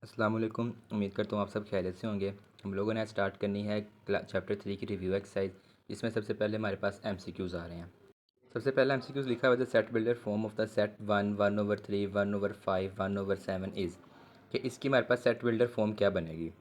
अस्सलाम वालेकुम। उम्मीद करता हूँ आप सब खैरियत से होंगे। हम लोगों ने आज स्टार्ट करनी है चैप्टर 3 की रिव्यू एक्सरसाइज। इसमें सबसे पहले हमारे पास एमसीक्यूज़ आ रहे हैं। सबसे पहला एमसीक्यूज़ लिखा हुआ है the set builder form of the set 1/3 1/5 1/7 is कि इसकी हमारे पास सेट बिल्डर फॉर्म क्या बनेगी।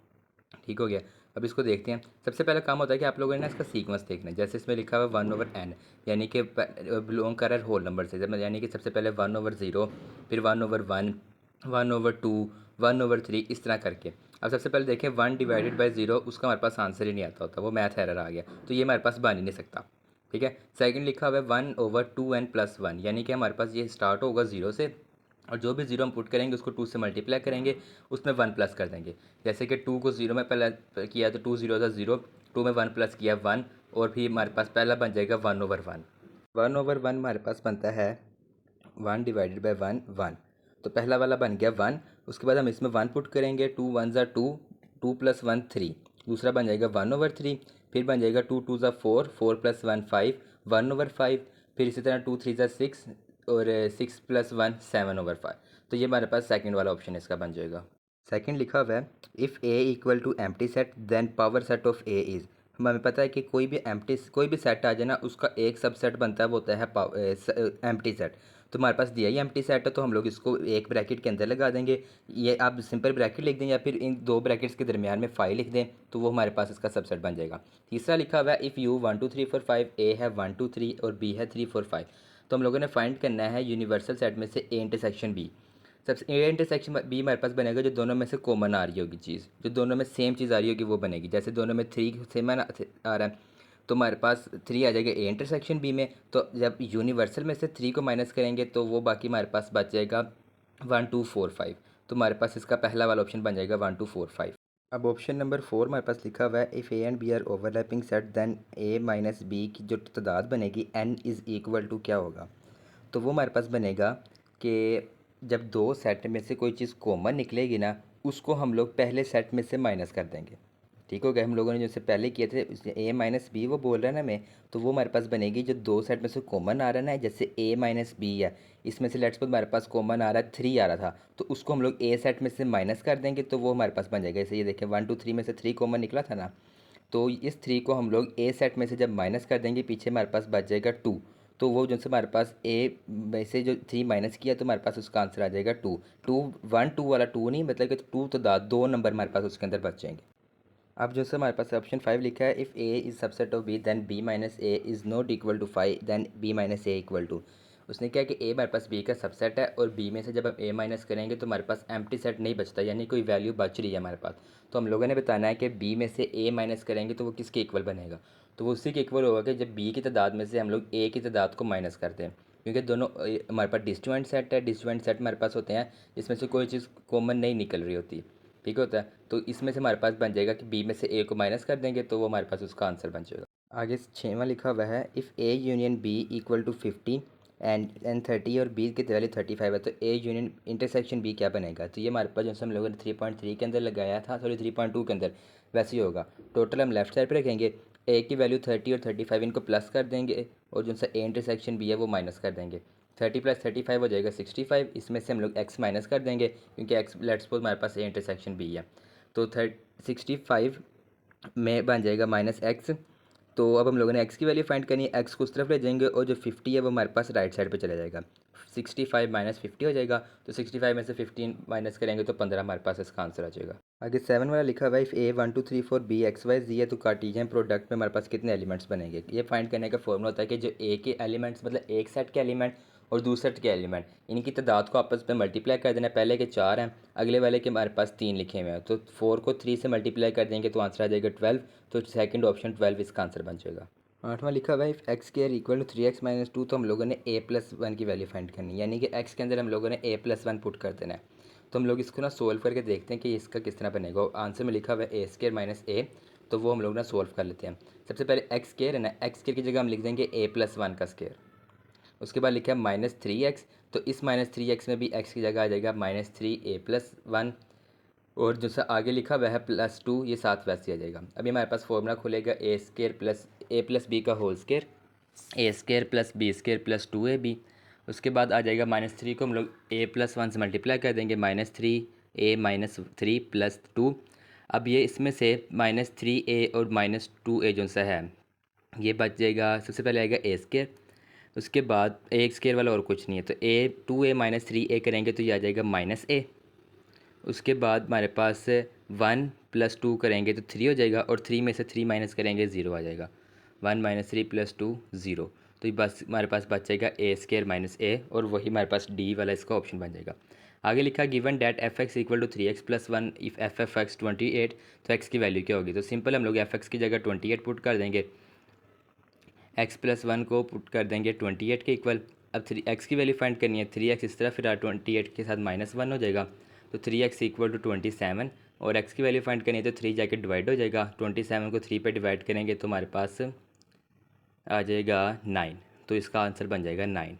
ठीक हो गया। अब इसको देखते हैं। सबसे पहला काम होता है कि आप लोगों ने ना इसका सीक्वेंस देखना है। जैसे इसमें लिखा हुआ है 1/n, यानी कि बिलोंग कर रहा है होल नंबर से। जब यानी कि सबसे पहले 1/0, फिर 1/1, 1/2, 1/3, इस तरह करके। अब सबसे पहले देखें 1/0, उसका हमारे पास आंसर ही नहीं आता होता, वो मैथ एरर आ गया, तो ये हमारे पास बन ही नहीं सकता। ठीक है। सेकंड लिखा हुआ है 1/2n+1, यानी कि हमारे पास ये स्टार्ट होगा 0 से, और जो भी ज़ीरो हम पुट करेंगे उसको 2 से मल्टीप्लाई करेंगे, उसमें 1 प्लस कर देंगे। जैसे कि 2 को 0 में पहले किया तो 2 0 था 0, 2 में 1 प्लस किया 1, और फिर हमारे पास पहला बन जाएगा 1/1। 1/1 हमारे पास बनता है 1/1 1। तो पहला वाला बन गया 1। उसके बाद हम इसमें 1 पुट करेंगे, 2 1 ज़ा 2, 2 + 1 3। दूसरा बन जाएगा 1/3। फिर बन जाएगा 2 2 ज़ा 4, 4 + 1 5, 1/5। फिर इसी तरह 2 3 ज़ा 6, और 6 + 1 7/5। तो ये हमारे पास सेकंड वाला ऑप्शन इसका बन जाएगा। सेकंड लिखा हुआ है if A equal to empty set then power set of A is. हमें पता है कि कोई भी सेट आ जाए ना, उसका एक सबसेट बनता है, वो होता है एम्प्टी सेट। तो हमारे पास दिया ही एम्प्टी सेट है, तो हम लोग इसको एक ब्रैकेट के अंदर लगा देंगे। ये आप सिंपल ब्रैकेट लिख दें या फिर इन दो ब्रैकेट्स के दरमियान में 5 लिख दें, तो वो हमारे पास इसका सबसेट बन जाएगा। तीसरा लिखा हुआ है इफ़ यू 1 2 3 4 5 ए है 1 2 3 और बी है 3 4 5। तो हम लोगों ने फाइंड करना है यूनिवर्सल सेट में से ए इंटरसेक्शन बी। सबसे ए इंटरसेक्शन बी हमारे पास बनेगा जो दोनों में से कॉमन आ रही होगी चीज़, जो दोनों में सेम चीज़ आ रही होगी वो बनेगी। जैसे दोनों में 3 सेम आ रहा है, तो हमारे पास 3 आ जाएगा ए इंटरसेक्शन बी में। तो जब यूनिवर्सल में से 3 को माइनस करेंगे तो वो बाकी हमारे पास बच जाएगा 1 2 4 5। तो हमारे पास इसका पहला वाला ऑप्शन बन जाएगा 1 2 4 5। अब ऑप्शन नंबर 4 हमारे पास लिखा हुआ है if A and B are overlapping set then A minus B की जो तादाद बनेगी n इज़ इक्वल टू क्या होगा। तो वो हमारे पास बनेगा कि जब दो सेट में से कोई चीज़ कॉमन निकलेगी ना, उसको हम लोग पहले सेट में से माइनस कर देंगे। ठीक हो गया। हम लोगों ने जैसे पहले किए थे ए माइनस बी वो बोल रहा है ना मैं, तो वो हमारे पास बनेगी जो दो सेट में से कॉमन आ रहा है ना, जैसे ए माइनस बी है, इसमें से लेट्स सपोज हमारे पास कॉमन आ रहा है 3 आ रहा था, तो उसको हम लोग ए सेट में से माइनस कर देंगे, तो वो हमारे पास बन जाएगा। जैसे ये देखें 1 2 3 में से 3 कॉमन निकला था ना, तो इस 3 को हम लोग ए सेट में से जब माइनस कर देंगे, पीछे हमारे पास बच जाएगा 2। तो वो जो से हमारे पास ए में से जो 3 माइनस किया, तो हमारे पास उसका आंसर आ जाएगा 2। 2 1 2 वाला 2 नहीं, मतलब कि 2 तो दो नंबर हमारे पास उसके अंदर बच जाएंगे। अब जो से हमारे पास ऑप्शन 5 लिखा है if A is subset of B then B minus A is not equal to 5 then B minus A equal to. उसने क्या कि ए हमारे पास बी का सबसेट है, और बी में से जब हम ए माइनस करेंगे तो हमारे पास एम्प्टी सेट नहीं बचता, यानी कोई वैल्यू बच रही है हमारे पास। तो हम लोगों ने बताना है कि बी में से ए माइनस करेंगे तो वो किसके इक्वल बनेगा। तो वो उसी के इक्वल होगा कि जब बी की तादाद में से हम लोग ए की तादाद को माइनस करते हैं, क्योंकि दोनों हमारे पास डिस्जॉइंट सेट है। डिस्जॉइंट सेट हमारे पास होते हैं इसमें से कोई चीज़ कॉमन नहीं निकल रही होती। ठीक होता है। तो इसमें से हमारे पास बन जाएगा कि बी में से ए को माइनस कर देंगे, तो वो हमारे पास उसका आंसर बन जाएगा। आगे 6वां लिखा हुआ है if A union B equal to 50 and 30 और बी की वैल्यू 35 है, तो ए यूनियन इंटरसेक्शन बी क्या बनेगा। तो ये हमारे पास जैसे हम लोगों ने 3.3 के अंदर लगाया था, सॉरी 3.2 के अंदर, वैसे ही होगा। टोटल हम लेफ्ट साइड पर रखेंगे, ए की वैल्यू 30 और 35 इनको प्लस कर देंगे, और जो सा ए इंटरसेक्शन बी है वो माइनस कर देंगे। 30 + 35 हो जाएगा 65। इसमें से हम लोग एक्स माइनस कर देंगे, क्योंकि एक्स लेट्स सपोज हमारे पास ए इंटरसेक्शन बी है। तो 65 में बन जाएगा माइनस एक्स। तो अब हम लोगों ने एक्स की वैल्यू फाइंड करनी है, एक्स को उस तरफ ले जाएंगे, और जो 50 है वो हमारे पास राइट साइड पे चला जाएगा। 65 माइनस 50 हो जाएगा, तो 65 में से 15 माइनस करेंगे तो 15 हमारे पास इसका आंसर आ जाएगा। आगे 7 वाला लिखा हुआ है if A 1 2 3 4 B X Y Z है, तो कार्टेशियन प्रोडक्ट में हमारे पास कितने एलिमेंट्स बनेंगे। ये फाइंड करने का फॉर्मूला होता है कि जो ए के एलिमेंट्स मतलब एक सेट के एलिमेंट और दूसरे सेट के एलिमेंट, इनकी तादाद को आपस में मल्टीप्लाई कर देना है। पहले के 4 हैं, अगले वाले के हमारे पास 3 लिखे हुए हैं, तो 4 को 3 से मल्टीप्लाई कर देंगे तो आंसर आ जाएगा 12। तो सेकंड ऑप्शन 12 इसका आंसर बन जाएगा। 8वां लिखा हुआ है if X square equal to 3x minus 2, तो हम लोगों ने a+1 की वैल्यू फाइंड करनी है, यानी कि x के अंदर हम लोगों ने a+1 पुट कर देना है। तो हम लोग इसको ना सोल्व करके देखते हैं कि इसका किस तरह बनेगा। आंसर में लिखा हुआ है a² माइनस a, तो वो हम लोग ना सोल्व कर लेते हैं। सबसे पहले एक्स स्क्वायर है ना, एक्स स्क्वायर की जगह हम लिख देंगे a+1 का स्क्वायर। उसके बाद लिखा है -3x, तो इस -3x में भी x की जगह आ जाएगा -3a+1, और जो सा आगे लिखा वह है +2, ये साथ वैसे आ जाएगा। अभी हमारे पास फॉर्मूला खुलेगा a² प्लस a+b का whole square, a² plus b² plus 2ab। उसके बाद आ जाएगा -3 को हम लोग a+1 से मल्टीप्लाई कर देंगे, -3 -3 + 2। अब ये इसमें से -3a और -2a जो सा है ये बच जाएगा। सबसे पहले आएगा ए स्केयर, उसके बाद ए स्केयर वाला और कुछ नहीं है, तो ए 2a - 3a करेंगे तो ये आ जाएगा -a। उसके बाद हमारे पास 1 + 2 करेंगे तो 3 हो जाएगा, और 3 में से 3 माइनस करेंगे 0 आ जाएगा। 1 - 3 + 2 0। तो ये बस हमारे पास बच जाएगा ए स्केयर -a, और वही हमारे पास डी वाला इसका ऑप्शन बन जाएगा। आगे लिखा given that f(x) = 3x + 1 if f(x) 28, तो x की वैल्यू क्या होगी। तो सिंपल हम लोग f(x) की जगह 28 पुट कर देंगे, x + 1 को पुट कर देंगे 28 के इक्वल। अब x की वैल्यू फाइंड करनी है, 3x इस तरफ, फिर 28 के साथ -1 हो जाएगा, तो 3x = 27। और x की वैल्यू फाइंड करनी है तो 3 जाके डिवाइड हो जाएगा, 27 को 3 पे डिवाइड करेंगे तो हमारे पास आ जाएगा 9, तो इसका आंसर बन जाएगा 9।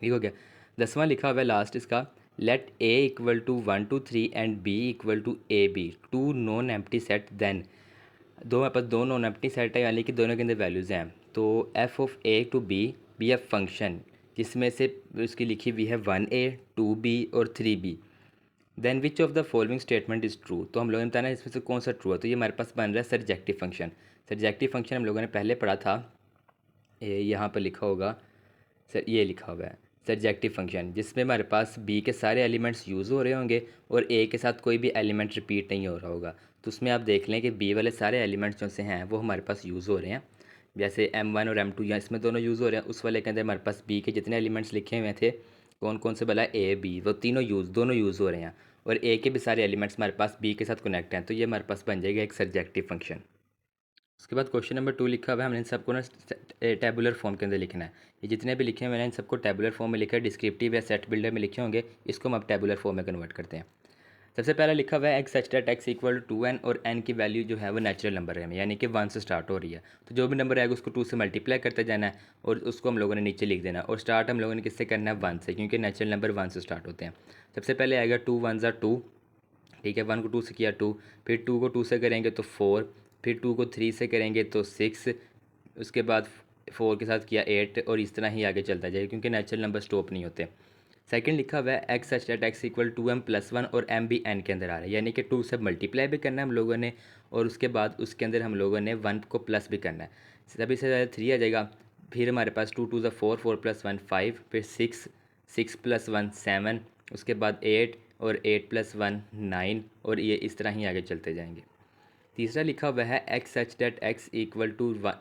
ठीक हो गया। 10वां लिखा हुआ है लास्ट इसका, let a = 1 to 3 and b = ab, two non empty set then. हमारे पास दो नॉन एम्प्टी सेट है, यानी कि दोनों के अंदर वैल्यूज़ हैं। तो f(a) to b B F function जिसमें से उसकी लिखी हुई है 1a 2b और 3b, then which of the following statement is true. तो हम लोगों ने बताया ना इसमें से कौन सा ट्रू है, तो ये हमारे पास बन रहा है सरजेक्टिव फंक्शन। सरजेक्टिव फंक्शन हम लोगों ने पहले पढ़ा था, यहाँ पर लिखा होगा सर, ये लिखा हुआ है सरजेक्टिव फंक्शन, जिसमें हमारे पास b के सारे एलिमेंट्स यूज़ हो रहे होंगे और a के साथ कोई भी एलिमेंट रिपीट नहीं हो रहा होगा। तो उसमें आप देख लें कि b वाले सारे एलिमेंट्स जो से हैं वो हमारे पास यूज़ हो रहे हैं, जैसे m1 और m2 यहाँ इसमें दोनों यूज़ हो रहे हैं। उस वाले के अंदर हमारे पास b के जितने एलिमेंट्स लिखे हुए थे, कौन कौन से भला, a b, वो तीनों दोनों यूज़ हो रहे हैं, और a के भी सारे एलिमेंट्स हमारे पास b के साथ कनेक्ट हैं, तो ये हमारे पास बन जाएगा एक सरजेक्टिव फंक्शन। उसके बाद क्वेश्चन नंबर 2 लिखा हुआ है, हमने इन सबको ना टेबुलर फॉर्म के अंदर लिखना है। ये जितने भी लिखे हुए हैं इन सबको टेबुलर फॉर्म में लिखा है, डिस्क्रिप्टिव या सेट बिल्डर में लिखे होंगे, इसको हम अब टेबुलर फॉर्म में कन्वर्ट करते हैं। सबसे पहला लिखा हुआ है X such that x = 2n, और n की वैल्यू जो है वो नेचुरल नंबर है, यानी कि 1 से स्टार्ट हो रही है। तो जो भी नंबर आएगा उसको 2 से मल्टीप्लाई करते जाना है, और उसको हम लोगों ने नीचे लिख देना है। और स्टार्ट हम लोगों ने किससे करना है, 1 से, क्योंकि नेचुरल नंबर 1 से स्टार्ट होते हैं। सबसे पहले आएगा 2 × 1 = 2, ठीक है, 1 को 2 से किया 2, फिर 2 को 2 से करेंगे तो 4, फिर 2 को 3 से करेंगे तो 6, उसके बाद 4 के साथ किया 8, और इस तरह ही आगे चलता जाएगा, क्योंकि नेचुरल नंबर स्टॉप नहीं होते। सेकंड लिखा हुआ है X such that x = 2m + 1, और m भी n के अंदर आ रहा है, यानी कि 2 से मल्टीप्लाई भी करना है हम लोगों ने, और उसके बाद उसके अंदर हम लोगों ने 1 को प्लस भी करना है। सभी से ज़्यादा 3 आ जाएगा, फिर हमारे पास 2 × 2 = 4, 4 + 1 5, फिर 6, 6 + 1 7, उसके बाद 8, और 8 + 1 9, और ये इस तरह ही आगे चलते जाएंगे। तीसरा लिखा हुआ है X such that x =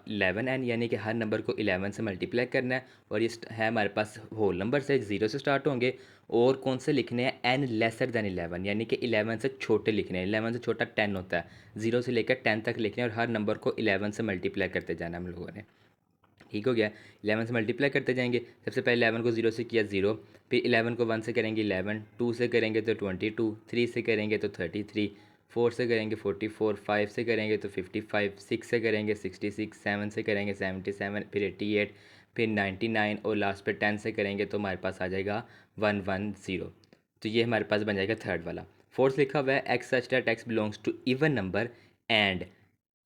11n, यानी कि हर नंबर को 11 से मल्टीप्लाई करना है, और ये है हमारे पास होल नंबर से 0 से स्टार्ट होंगे, और कौन से लिखने हैं, n लेसर दैन 11, यानी कि 11 से छोटे लिखने हैं। 11 से छोटा 10 होता है, 0 से लेकर 10 तक लिखने हैं, और हर नंबर को 11 से मल्टीप्लाई करते जाना हम लोगों ने। ठीक हो गया, 11 से मल्टीप्लाई करते जाएंगे। सबसे पहले 11 को 0 से किया 0, फिर 11 को 1 से करेंगे 11, 2 से करेंगे तो 22, 3 से करेंगे तो 33, 4 से करेंगे 44, 5 से करेंगे तो 55, 6 से करेंगे 66, 7 से करेंगे 77, फिर 88, फिर 99, और लास्ट पे 10 से करेंगे तो हमारे पास आ जाएगा 110। तो ये हमारे पास बन जाएगा थर्ड वाला। फोर्थ लिखा हुआ है X such that x belongs to even number and,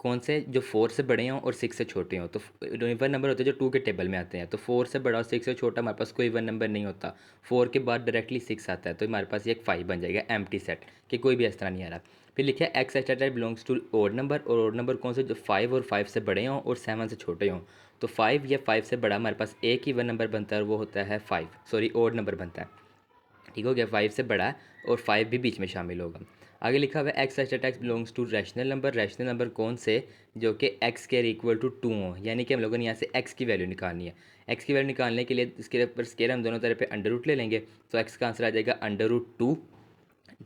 कौन से, जो 4 से बड़े हों और 6 से छोटे हों। तो इवन नंबर होते हैं जो 2 के टेबल में आते हैं, तो 4 से बड़ा और 6 से छोटा हमारे पास कोई इवन नंबर नहीं होता। 4 के बाद डायरेक्टली 6 आता है, तो हमारे पास ये एक 5 बन जाएगा, एम्प्टी सेट, कि कोई भी इस तरह नहीं आ रहा। फिर लिखा है X such that belongs to odd number, और ओड नंबर कौन से, जो 5 और 5 से बड़े हों और 7 से छोटे हों। तो 5 या 5 से बड़ा हमारे पास एक इवन नंबर बनता है, और वो होता है 5, सॉरी ओड नंबर बनता है। ठीक हो गया, 5 से बड़ा है, और 5 भी बीच में शामिल होगा। आगे लिखा हुआ है X such that x belongs to rational number. Rational number कौन से, जो कि x के इक्वल टू 2 हो, यानी कि हम लोगों ने यहाँ से x की वैल्यू निकालनी है। x की वैल्यू निकालने के लिए इसके ऊपर स्केयर हम दोनों तरफ पे अंडर रूट ले लेंगे, तो x का आंसर आ जाएगा √2।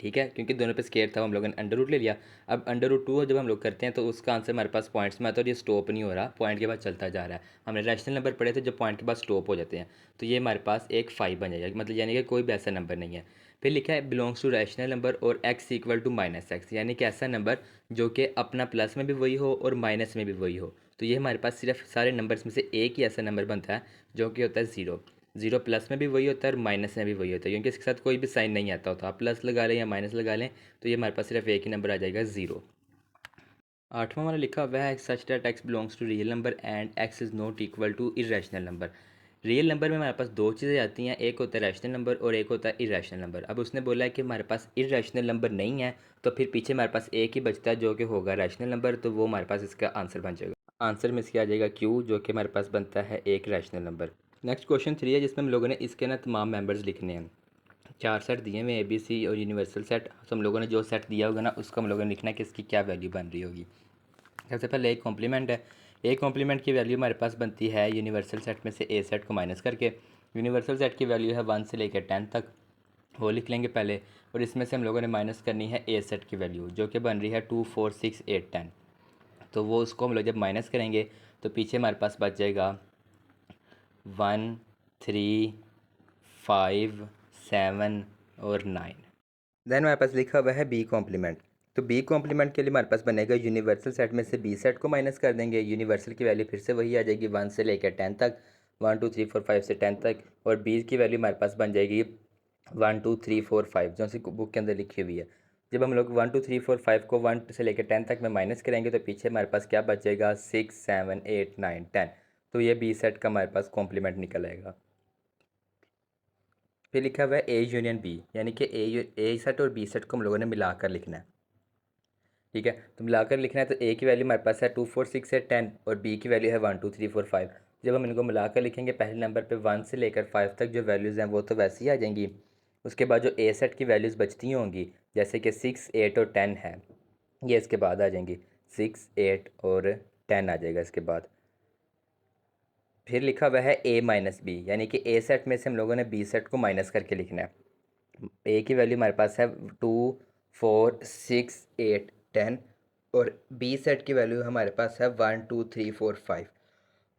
ठीक है, क्योंकि दोनों पे स्केयर था, हम लोगों ने अंडर रूट ले लिया। अब अंडर रूट 2 जब हम लोग करते हैं तो उसका आंसर हमारे पास पॉइंट्स में आता है, और ये स्टॉप नहीं हो रहा, पॉइंट के बाद चलता जा रहा है। हमने रैशनल नंबर पढ़े थे जो पॉइंट के बाद स्टॉप हो जाते हैं, तो ये हमारे पास एक 5 बन जाएगा, मतलब यानी कि कोई भी ऐसा नंबर नहीं है। फिर लिखा है बिलोंग्स टू रैशनल नंबर और x = -x, यानी कि ऐसा नंबर जो कि अपना प्लस में भी वही हो और माइनस में भी वही हो। तो ये हमारे पास सिर्फ सारे नंबर्स में से एक ही ऐसा नंबर बनता है जो कि होता है 0। 0 प्लस में भी वही होता है और माइनस में भी वही होता है, क्योंकि इसके साथ कोई भी साइन नहीं आता होता। आप प्लस लगा लें या माइनस लगा लें, तो ये हमारे पास सिर्फ एक ही नंबर आ जाएगा, 0। 8वां वाला लिखा हुआ है such that x belongs to real number and x is not equal to irrational number. Real number में हमारे पास दो चीज़ें आती हैं, एक होता है रैशनल नंबर और एक होता है इरेशनल नंबर। अब उसने बोला है कि हमारे पास इरेशनल नंबर नहीं है, तो फिर पीछे हमारे पास एक ही बचता है जो कि होगा रैशनल नंबर, तो वो हमारे पास इसका आंसर बन जाएगा। आंसर में इसके आ जाएगा क्यू, जो कि हमारे पास बनता है एक रैशनल नंबर। नेक्स्ट क्वेश्चन 3 है, जिसमें हम लोगों ने इसके ना तमाम मेंबर्स लिखने हैं। 4 सेट दिए हुए ए बी सी और यूनिवर्सल सेट, तो हम लोगों ने जो सेट दिया होगा ना उसको हम लोगों ने लिखना है कि इसकी क्या वैल्यू बन रही होगी। सबसे पहले एक कॉम्प्लीमेंट है। ए कॉम्प्लीमेंट की वैल्यू हमारे पास बनती है यूनिवर्सल सेट में से ए सेट को माइनस करके। यूनिवर्सल सेट की वैल्यू है 1 से लेकर 10 तक, वो लिख लेंगे पहले। और इसमें से हम लोगों ने माइनस करनी है ए सेट की वैल्यू, जो कि बन रही है 2 4 6 8 10। तो वो उसको हम लोग जब माइनस करेंगे तो पीछे हमारे पास बच जाएगा 1 3 5 7 और 9। देन हमारे पास लिखा हुआ है बी कॉम्प्लीमेंट। तो बी कॉम्प्लीमेंट के लिए हमारे पास बनेगा यूनिवर्सल सेट में से बी सेट को माइनस कर देंगे। यूनिवर्सल की वैल्यू फिर से वही आ जाएगी 1 से लेकर 10 तक, 1 2 3 4 5 से 10 तक। और बी की वैल्यू हमारे पास बन जाएगी 1 2 3 4 5, जो सी बुक के अंदर लिखी हुई है। जब हम लोग 1 2 3 4 5 को 1 से लेकर 10 तक में माइनस करेंगे तो पीछे हमारे पास क्या बचेगा 6 7 8 9 10। तो ये बी सेट का हमारे पास कॉम्प्लीमेंट निकल आएगा। फिर लिखा हुआ है ए यूनियन बी, यानी कि ए सेट और बी सेट को हम लोगों ने मिलाकर लिखना है। ठीक है, तो मिलाकर लिखना है तो ए की वैल्यू हमारे पास है 2 4 6 है 10 और बी की वैल्यू है 1 2 3 4 5। जब हम इनको मिलाकर लिखेंगे पहले नंबर पे 1 से लेकर 5 तक जो वैल्यूज़ हैं वो तो वैसे ही आ जाएंगी। उसके बाद जो ए सेट की वैल्यूज़ बचती होंगी, जैसे कि 6 8 और 10 है, ये इसके बाद आ जाएंगी। 6 8 और 10 आ जाएगा इसके बाद। फिर लिखा हुआ है ए माइनस बी, यानी कि ए सेट में से हम लोगों ने बी सेट को माइनस करके लिखना है। ए की वैल्यू हमारे पास है 2 4 6 8 10 और बी सेट की वैल्यू हमारे पास है 1 2 3 4 5।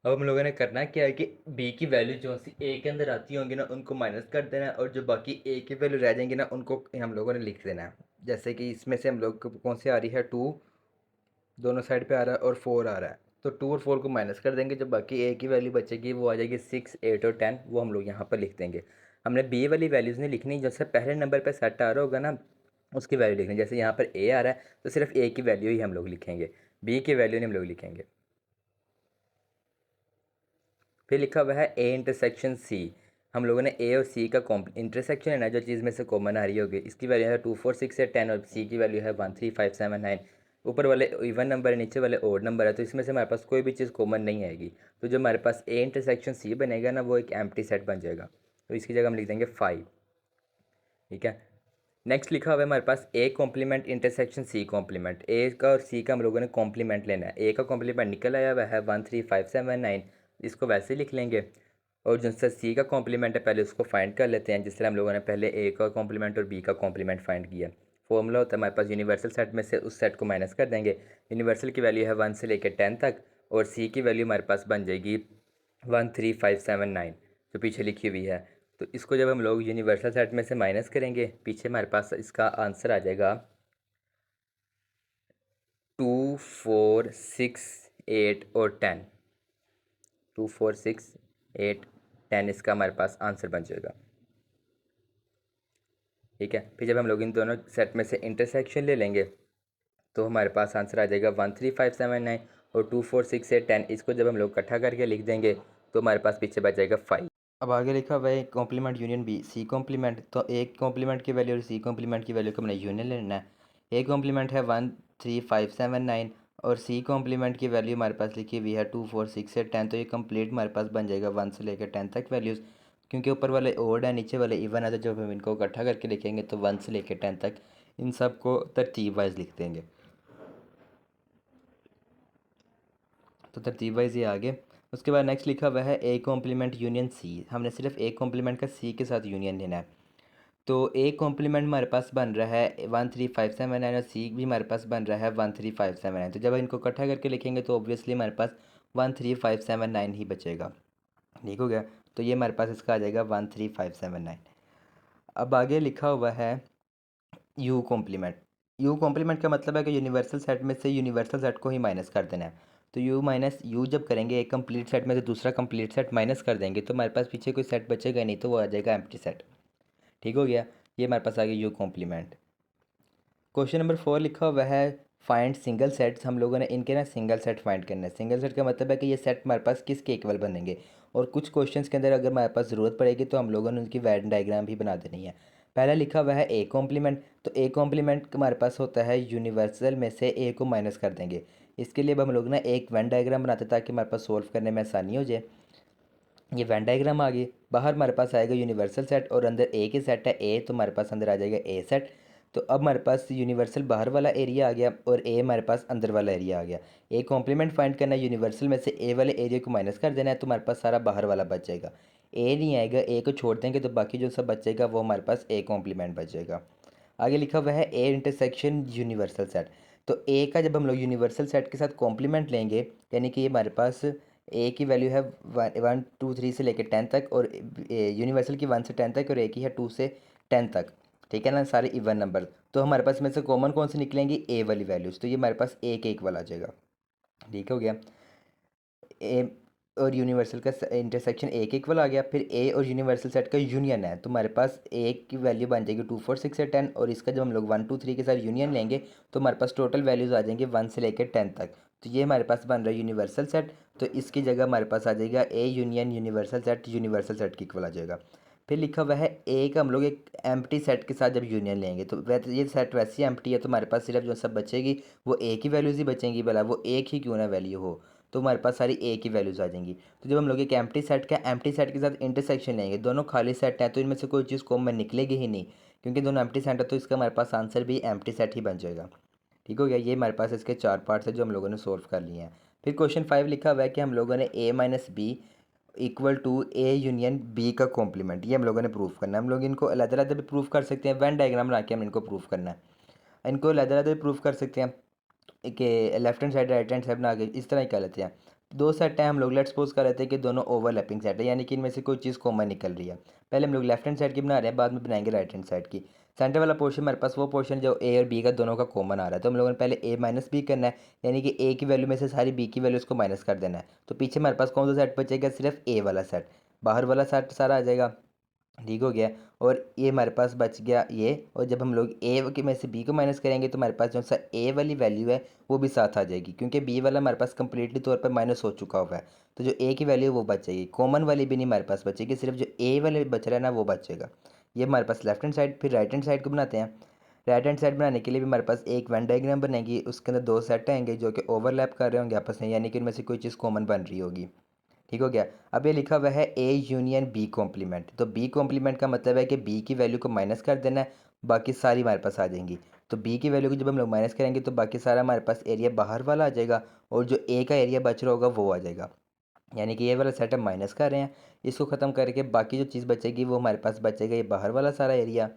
अब हम लोगों ने करना क्या है कि बी की वैल्यू जो सी ए के अंदर आती होंगी ना उनको माइनस कर देना है, और जो बाकी ए की वैल्यू रह जाएंगी ना उनको हम लोगों ने लिख देना है। जैसे कि इसमें से हम लोग को कौन सी आ रही है, 2 दोनों साइड पे आ रहा है और 4 आ रहा है, तो 2 और 4 को माइनस कर देंगे। जो बाकी ए की वैल्यू बचेगी वो आ जाएगी 6 8 और 10, वो हम लोग यहाँ पर लिख देंगे। हमने बी वाली वैल्यूज़ नहीं लिखनी, जैसे पहले नंबर पर सेट आ रहा होगा ना उसकी वैल्यू लिखनी। जैसे यहाँ पर ए आ रहा है तो सिर्फ ए की वैल्यू ही हम लोग लिखेंगे, बी की वैल्यू नहीं हम लोग लिखेंगे। फिर लिखा हुआ है ए इंटरसेक्शन सी। हम लोगों ने ए और सी का इंटरसेक्शन है ना, जो चीज़ में से कॉमन आ रही होगी, इसकी वैल्यू है 2 4 6 है 10 और सी की वैल्यू है 1 3 5 7 9। ऊपर वाले इवन नंबर है, नीचे वाले ओड नंबर है, तो इसमें से हमारे पास कोई भी चीज़ कॉमन नहीं आएगी। तो जो हमारे पास ए इंटरसेक्शन सी बनेगा ना वो एक एम्प्टी सेट बन जाएगा, तो इसकी जगह हम लिख देंगे 5। ठीक है, नेक्स्ट लिखा हुआ है हमारे पास A complement intersection C complement. A का और सी का हम लोगों ने कॉम्प्लीमेंट लेना है। ए का कॉम्प्लीमेंट निकल आया हुआ है 1 3 5 7 9, इसको वैसे ही लिख लेंगे। और जिनसे सी का कॉम्प्लीमेंट है पहले उसको फाइंड कर लेते हैं, जिस तरह हम लोगों ने पहले ए का कॉम्प्लीमेंट और बी का कॉम्प्लीमेंट फाइंड किया। फॉर्मूला होता है हमारे पास यूनिवर्सल सेट में से उस सेट को माइनस कर देंगे। यूनिवर्सल की वैल्यू है 1 से लेकर 10 तक और सी की वैल्यू हमारे पास बन जाएगी 1 3 5 7 9, जो पीछे लिखी हुई है। तो इसको जब हम लोग यूनिवर्सल सेट में से माइनस करेंगे पीछे हमारे पास इसका आंसर आ जाएगा 2 4 6 8 और 10। 2 4 6 8 10 इसका हमारे पास आंसर बन जाएगा। ठीक है, फिर जब हम लोग इन दोनों सेट में से इंटरसेक्शन ले लेंगे तो हमारे पास आंसर आ जाएगा 1 3 5 7 9 और 2 4 6 8 10। इसको जब हम लोग इकट्ठा करके लिख देंगे तो हमारे पास पीछे बच जाएगा 5। अब आगे लिखा हुआ है complement union B C complement. तो ए कॉम्प्लीमेंट की वैल्यू और सी कॉम्प्लीमेंट की वैल्यू को हमने यूनियन लेना है। ए कॉम्प्लीमेंट है 1 3 5 7 9 और सी कॉम्प्लीमेंट की वैल्यू हमारे पास लिखी हुई है 2 4 6 से 10। तो ये कंप्लीट हमारे पास बन जाएगा 1 से लेकर 10 तक वैल्यूज़, क्योंकि ऊपर वाले ओड है नीचे वाले इवन है, तो जब हम इनको इकट्ठा करके लिखेंगे तो 1 से लेकर 10 तक इन सब को तरतीब वाइज लिख देंगे। तो तरतीब वाइज ये आगे। उसके बाद नेक्स्ट लिखा हुआ है ए कॉम्प्लीमेंट यूनियन सी। हमने सिर्फ ए कॉम्प्लीमेंट का सी के साथ यूनियन लेना है। तो ए कॉम्प्लीमेंट हमारे पास बन रहा है 1 3 5 7 9 और सी भी हमारे पास बन रहा है 1 3 5 7 9। तो जब इनको इकट्ठा करके लिखेंगे तो ऑब्वियसली हमारे पास 1 3 5 7 9 ही बचेगा। ठीक हो गया, तो ये हमारे पास इसका आ जाएगा 1 3 5 7 9। अब आगे लिखा हुआ है यू कॉम्प्लीमेंट। यू कॉम्प्लीमेंट का मतलब है कि यूनिवर्सल सेट में से यूनिवर्सल सेट को ही माइनस कर देना है। तो यू माइनस यू जब करेंगे एक कंप्लीट सेट में से दूसरा कंप्लीट सेट माइनस कर देंगे तो हमारे पास पीछे कोई सेट बचेगा नहीं, तो वो आ जाएगा एम्प्टी सेट। ठीक हो गया, ये हमारे पास आ गया यू कॉम्प्लीमेंट। क्वेश्चन नंबर 4 लिखा हुआ है फाइंड सिंगल सेट्स, हम लोगों ने इनके ना सिंगल सेट फाइंड करना है। सिंगल सेट का मतलब है कि ये सेट हमारे पास किसके इक्वल बनेंगे, और कुछ क्वेश्चंस के अंदर अगर हमारे पास ज़रूरत पड़ेगी तो हम लोगों ने उनकी वेन डायग्राम भी बना देनी है। पहला लिखा हुआ है ए कॉम्प्लीमेंट, तो ए कॉम्प्लीमेंट हमारे पास होता है यूनिवर्सल में से ए को माइनस कर देंगे। इसके लिए अब हम लोग ना एक वेन डायग्राम बनाते हैं ताकि हमारे पास सोल्व करने में आसानी हो जाए। ये वेन डायग्राम आ गई, बाहर हमारे पास आएगा यूनिवर्सल सेट और अंदर ए की सेट है ए, तो हमारे पास अंदर आ जाएगा ए सेट। तो अब हमारे पास यूनिवर्सल बाहर वाला एरिया आ गया और ए हमारे पास अंदर वाला एरिया आ गया। ए कॉम्प्लीमेंट फाइंड करना है, यूनिवर्सल में से ए वाले एरिया को माइनस कर देना है, तो हमारे पास सारा बाहर वाला बच जाएगा। ए नहीं आएगा, ए को छोड़ देंगे तो बाकी जो सब बचेगा वो हमारे पास ए कॉम्प्लीमेंट बचेगा। आगे लिखा हुआ है ए इंटरसेक्शन यूनिवर्सल सेट, तो ए का जब हम लोग यूनिवर्सल सेट के साथ कॉम्प्लीमेंट लेंगे, यानी कि ये हमारे पास ए की वैल्यू है 1 2 3 से लेकर 10 तक, और यूनिवर्सल की 1 से 10 तक, और ए की है 2 से 10 तक। ठीक है ना, सारे इवन नंबर। तो हमारे पास में से कॉमन कौन से निकलेंगी, ए वाली वैल्यूज़, तो ये हमारे पास ए के इक्वल आ जाएगा। ठीक हो गया, ए और यूनिवर्सल का इंटरसेक्शन ए के इक्वल आ गया। फिर ए और यूनिवर्सल सेट का यूनियन है, तो हमारे पास ए की वैल्यू बन जाएगी 2 4 6 से 10, और इसका जब हम लोग 1 2 3 के साथ यूनियन लेंगे तो हमारे पास टोटल वैल्यूज़ आ जाएंगे 1 से लेकर 10 तक। तो ये हमारे पास बन रहा है यूनिवर्सल सेट, तो इसकी जगह हमारे पास आ जाएगा ए यूनियन यूनिवर्सल सेट के इक्वल आ जाएगा। फिर लिखा हुआ है ए का हम लोग एक एम्प्टी सेट के साथ जब यूनियन लेंगे, तो वैसे ये सेट वैसे ही एम्प्टी है, तो हमारे पास सिर्फ जो सब बचेगी वो ए की वैल्यूज़ ही बचेंगी, भला वो एक ही क्यों ना वैल्यू हो, तो हमारे पास सारी ए की वैल्यूज़ आ जाएंगी। तो जब हम लोग एक एम्प्टी सेट के साथ इंटरसेक्शन लेंगे, दोनों खाली सेट हैं, तो इनमें से कोई चीज़ कॉमन निकलेगी ही नहीं, क्योंकि दोनों एम्प्टी सेट है, तो इसका हमारे पास आंसर भी एम्प्टी सेट ही बन जाएगा। ठीक हो गया, ये हमारे पास इसके 4 पार्ट्स है जो हम लोगों ने सोल्व कर लिए हैं। फिर क्वेश्चन 5 लिखा हुआ है कि हम लोगों ने A minus B equal to A union B का कॉम्प्लीमेंट, ये हम लोगों ने प्रूव करना है। हम लोग इनको अलग अलग भी प्रूव कर सकते हैं, वेन डायग्राम बना के हम इनको प्रूव करना है। इनको अलग अलग भी प्रूव कर सकते हैं कि left hand side right hand side बना के इस तरह ही कर लेते हैं। दो सेट हैं, हम लोग लेट्स सपोज कर लेते हैं कि दोनों ओवरलैपिंग सेट है, यानी कि इनमें से कोई चीज़ कॉमन निकल रही है। पहले हम लोग लेफ्ट हैंड साइड की बना रहे हैं, बाद में बनाएंगे राइट हैंड साइड की। सेंटर वाला पोर्शन हमारे पास वो पोर्शन जो ए और बी का दोनों का कॉमन आ रहा है, तो हम लोगों ने पहले ए माइनस बी करना है, यानी कि ए की वैल्यू में से सारी बी की वैल्यूज़ को माइनस कर देना है। तो पीछे हमारे पास कौन सा सेट बचेगा, सिर्फ ए वाला सेट, बाहर वाला सेट सारा आ जाएगा। ठीक हो गया, और ये हमारे पास बच गया ये, और जब हम लोग ए के में से बी को माइनस करेंगे तो हमारे पास जो सा ए वाली वैल्यू है वो भी साथ आ जाएगी, क्योंकि बी वाला हमारे पास कंप्लीटली तौर पर माइनस हो चुका हुआ है। तो जो ए की वैल्यू है वो बच जाएगी, कॉमन वाली भी नहीं हमारे पास बचेगी, सिर्फ जो ए वाले बच रहा है ना वो बचेगा। ये हमारे पास लेफ्ट हैंड साइड। फिर राइट हैंड साइड को बनाते हैं। राइट हैंड साइड बनाने के लिए भी हमारे पास एक वेन डायग्राम बनेगी, उसके अंदर दो सेट आएंगे जो कि ओवरलैप कर रहे होंगे आपस में, यानी कि इनमें से कोई चीज़ कॉमन बन रही होगी। ठीक हो गया, अब ये लिखा हुआ है ए यूनियन बी कॉम्प्लीमेंट, तो बी कॉम्प्लीमेंट का मतलब है कि बी की वैल्यू को माइनस कर देना है, बाकी सारी हमारे पास आ जाएंगी। तो बी की वैल्यू को जब हम लोग माइनस करेंगे तो बाकी सारा हमारे पास एरिया बाहर वाला आ जाएगा, और जो ए का एरिया बच रहा होगा वो आ जाएगा। यानी कि ये वाला सेट हम माइनस कर रहे हैं, इसको ख़त्म करके बाकी जो चीज़ बचेगी वो हमारे पास बचेगा ये बाहर वाला सारा एरिया।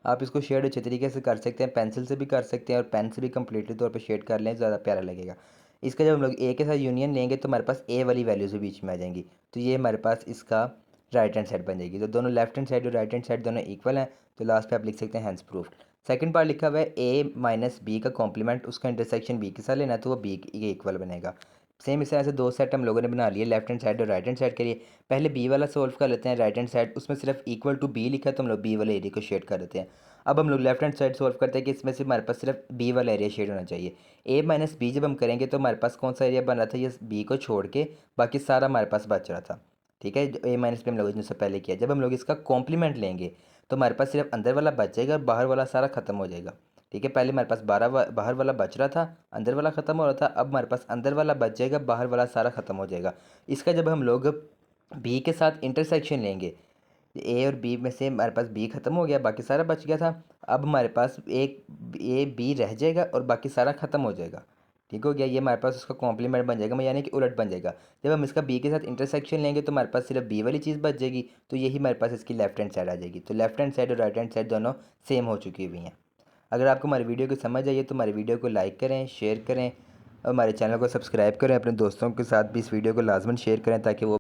आप इसको शेड अच्छे तरीके से कर सकते हैं, पेंसिल से भी कर सकते हैं, और पेन से भी कम्प्लीटली तौर पे शेड कर लें, ज़्यादा प्यारा लगेगा। इसका जब हम लोग ए के साथ यूनियन लेंगे तो हमारे पास ए वाली वैल्यूज़ भी बीच में आ जाएंगी, तो ये हमारे पास इसका राइट हैंड साइड बन जाएगी। तो दोनों लेफ्ट हैंड साइड और राइट हैंड साइड दोनों इक्वल हैं, तो लास्ट पे आप लिख सकते हैं हैंस प्रूफ। सेकंड पार्ट लिखा हुआ है ए माइनस बी का कॉम्प्लीमेंट, उसका इंटरसेक्शन बी के साथ लेना है, तो वो बी के इक्वल बनेगा। सेम इस तरह से दो सेट हम लोगों ने बना लिए लेफ्ट हैंड साइड और राइट हैंड साइड के लिए। पहले बी वाला सोल्व कर लेते हैं, राइट हैंड साइड उसमें सिर्फ इक्वल टू बी लिखा है, तो हम लोग बी वाले एरिया को शेड कर देते हैं। अब हम लोग लेफ्ट हैंड साइड सोल्व करते हैं कि इसमें से हमारे पास सिर्फ बी वाला एरिया शेड होना चाहिए। ए माइनस बी जब हम करेंगे तो हमारे पास कौन सा एरिया बन रहा था, ये बी को छोड़ के बाकी सारा हमारे पास बच रहा था। ठीक है, ए माइनस बी हम लोगों ने उससे पहले किया। जब हम लोग इसका कॉम्प्लीमेंट लेंगे तो हमारे पास सिर्फ अंदर वाला बचेगा और बाहर वाला सारा खत्म हो जाएगा। ठीक है, पहले हमारे पास बाहर वाला बच रहा था, अंदर वाला ख़त्म हो रहा था, अब हमारे पास अंदर वाला बच जाएगा, बाहर वाला सारा ख़त्म हो जाएगा। इसका जब हम लोग बी के साथ इंटरसेक्शन लेंगे, ए और बी में से हमारे पास बी ख़त्म हो गया, बाकी सारा बच गया था। अब हमारे पास एक ए बी रह जाएगा और बाकी सारा ख़त्म हो जाएगा। ठीक हो गया, ये हमारे पास उसका कॉम्प्लीमेंट बन जाएगा, यानी कि उलट बन जाएगा। जब हम इसका बी के साथ इंटरसेक्शन लेंगे तो हमारे पास सिर्फ बी वाली चीज़ बच जाएगी, तो यही हमारे पास इसकी लेफ्ट हैंड साइड आ जाएगी। तो लेफ्ट हैंड साइड और राइट हैंड साइड दोनों सेम हो चुकी हुई हैं। अगर आपको हमारी वीडियो को समझ आइए तो हमारी वीडियो को लाइक करें, शेयर करें, और हमारे चैनल को सब्सक्राइब करें। अपने दोस्तों के साथ भी इस वीडियो को लाजमन शेयर करें ताकि वो